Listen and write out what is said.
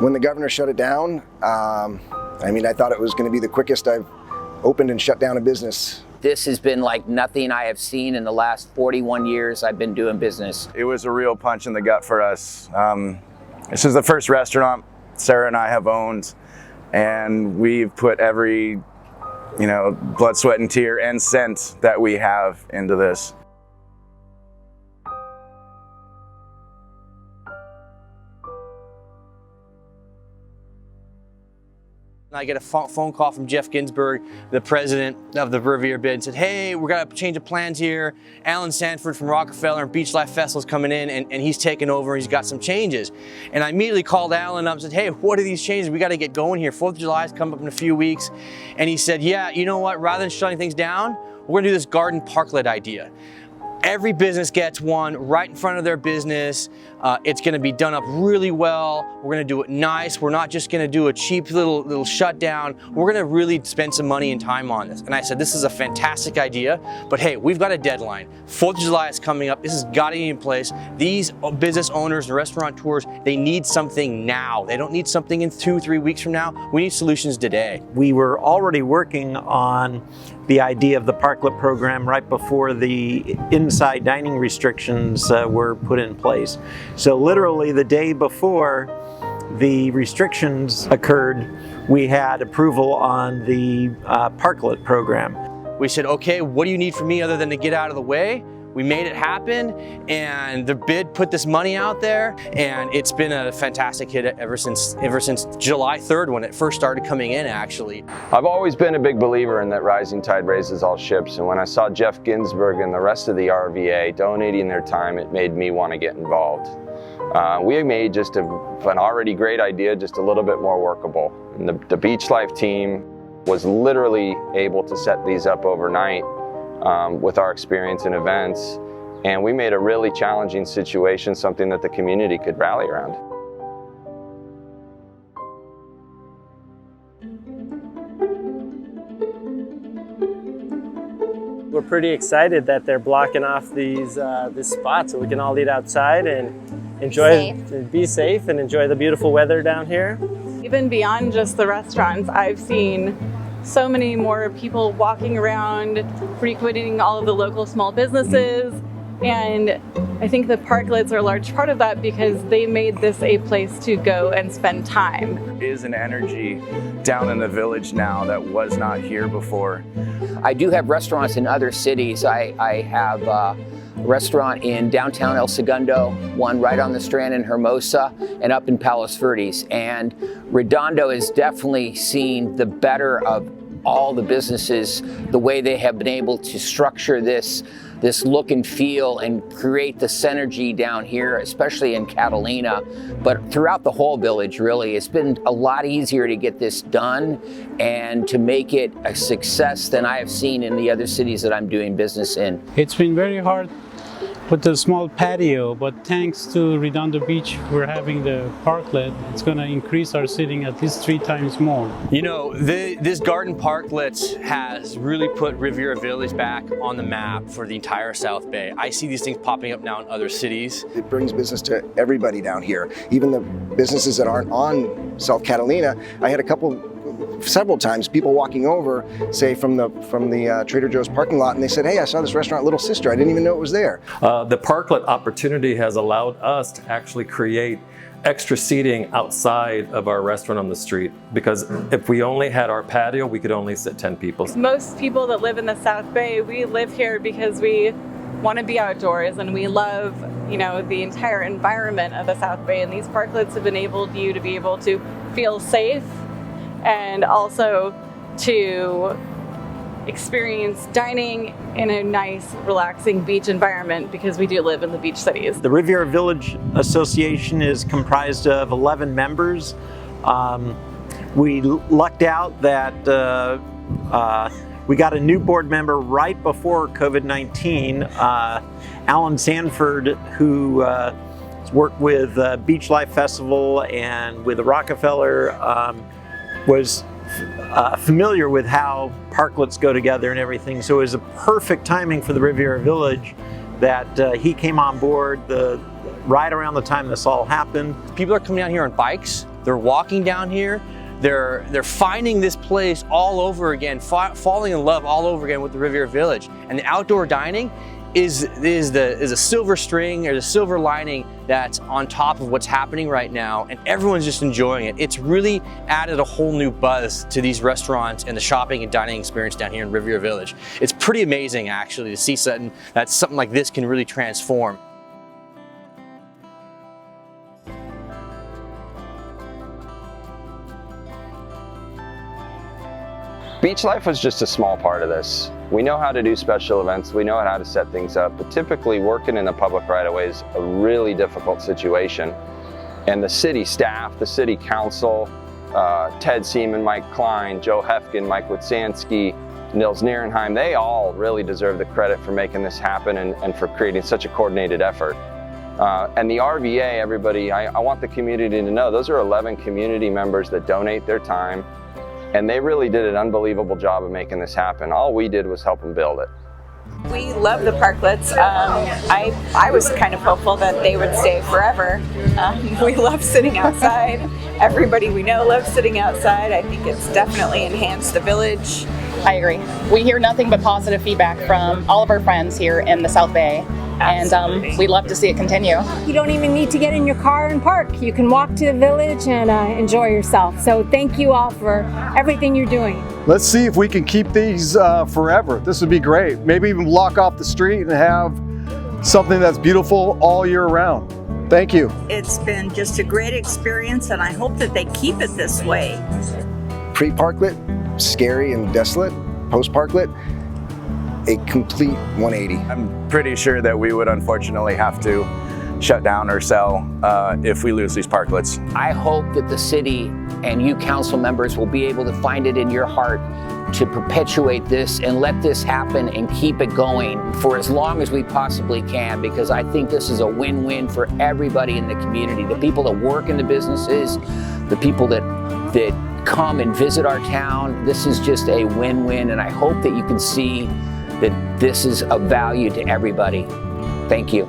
When the governor shut it down, I mean, I thought it was going to be the quickest I've opened and shut down a business. This has been like nothing I have seen in the last 41 years I've been doing business. It was a real punch in the gut for us. This is the first restaurant Sarah and I have owned, and we've put every, blood, sweat, and tear and cent that we have into this. I get a phone call from Jeff Ginsburg, the president of the Riviera Bid, and said, hey, we're gonna change of plans here. Alan Sanford from Rockefeller and BeachLife Festival is coming in, and he's taking over, and he's got some changes. And I immediately called Alan up and said, hey, what are these changes? We gotta get going here. 4th of July is coming up in a few weeks. And he said, yeah, you know what, rather than shutting things down, we're gonna do this garden parklet idea. Every business gets one right in front of their business. It's gonna be done up really well. We're gonna do it nice. We're not just gonna do a cheap little shutdown. We're gonna really spend some money and time on this. And I said, this is a fantastic idea, but hey, we've got a deadline. 4th of July is coming up. This has gotta be in place. These business owners and restaurateurs, they need something now. They don't need something in 2-3 weeks from now. We need solutions today. We were already working on the idea of the parklet program right before the inside dining restrictions were put in place. So literally the day before the restrictions occurred, we had approval on the parklet program. We said, okay, what do you need from me other than to get out of the way? We made it happen, and the bid put this money out there, and it's been a fantastic hit ever since July 3rd when it first started coming in, actually. I've always been a big believer in that rising tide raises all ships, and when I saw Jeff Ginsburg and the rest of the RVA donating their time, it made me want to get involved. We made just an already great idea just a little bit more workable. And the BeachLife team was literally able to set these up overnight with our experience in events, and we made a really challenging situation something that the community could rally around. We're pretty excited that they're blocking off these this spot so we can all eat outside and be safe and enjoy the beautiful weather down here. Even beyond just the restaurants, I've seen so many more people walking around, frequenting all of the local small businesses, and I think the parklets are a large part of that because they made this a place to go and spend time. There is an energy down in the village now that was not here before. I do have restaurants in other cities. I have a restaurant in downtown El Segundo, one right on the Strand in Hermosa, and up in Palos Verdes. And Redondo has definitely seen the better of all the businesses, the way they have been able to structure this look and feel and create the synergy down here, especially in Catalina, but throughout the whole village, really. It's been a lot easier to get this done and to make it a success than I have seen in the other cities that I'm doing business in. It's been very hard with the small patio, but thanks to Redondo Beach, we're having the parklet. It's going to increase our seating at least 3 times more. You know, this garden parklets has really put Riviera Village back on the map for the entire South Bay. I see these things popping up now in other cities. It brings business to everybody down here, even the businesses that aren't on South Catalina. I had several times people walking over, say from the Trader Joe's parking lot, and they said, hey, I saw this restaurant Little Sister. I didn't even know it was there. The parklet opportunity has allowed us to actually create extra seating outside of our restaurant on the street, because if we only had our patio, we could only sit 10 people. Most people that live in the South Bay, we live here because we want to be outdoors and we love, the entire environment of the South Bay, and these parklets have enabled you to be able to feel safe and also to experience dining in a nice, relaxing beach environment, because we do live in the beach cities. The Riviera Village Association is comprised of 11 members. We lucked out that we got a new board member right before COVID-19, Alan Sanford, who worked with BeachLife Festival and with the Rockefeller, was familiar with how parklets go together and everything. So it was a perfect timing for the Riviera Village that he came on board right around the time this all happened. People are coming out here on bikes. They're walking down here. They're finding this place all over again, falling in love all over again with the Riviera Village. And the outdoor dining is a silver string or the silver lining that's on top of what's happening right now, and everyone's just enjoying it. It's really added a whole new buzz to these restaurants and the shopping and dining experience down here in Riviera Village. It's pretty amazing actually to see something like this can really transform. Beach life was just a small part of this. We know how to do special events, we know how to set things up, but typically working in the public right-of-way is a really difficult situation. And the city staff, the city council, Ted Seaman, Mike Klein, Joe Hefkin, Mike Witsansky, Nils Nierenheim, they all really deserve the credit for making this happen and for creating such a coordinated effort. And the RVA, everybody, I want the community to know, those are 11 community members that donate their time. And they really did an unbelievable job of making this happen. All we did was help them build it. We love the parklets. I was kind of hopeful that they would stay forever. We love sitting outside. Everybody we know loves sitting outside. I think it's definitely enhanced the village. I agree. We hear nothing but positive feedback from all of our friends here in the South Bay. And we'd love to see it continue. You don't even need to get in your car and park. You can walk to the village and enjoy yourself. So thank you all for everything you're doing. Let's see if we can keep these forever. This would be great. Maybe even block off the street and have something that's beautiful all year round. Thank you. It's been just a great experience, and I hope that they keep it this way. Pre-parklet, scary and desolate. Post-parklet, a complete 180. I'm pretty sure that we would unfortunately have to shut down or sell if we lose these parklets. I hope that the city and you council members will be able to find it in your heart to perpetuate this and let this happen and keep it going for as long as we possibly can, because I think this is a win-win for everybody in the community. The people that work in the businesses, the people that come and visit our town. This is just a win-win, and I hope that you can see that this is of value to everybody. Thank you.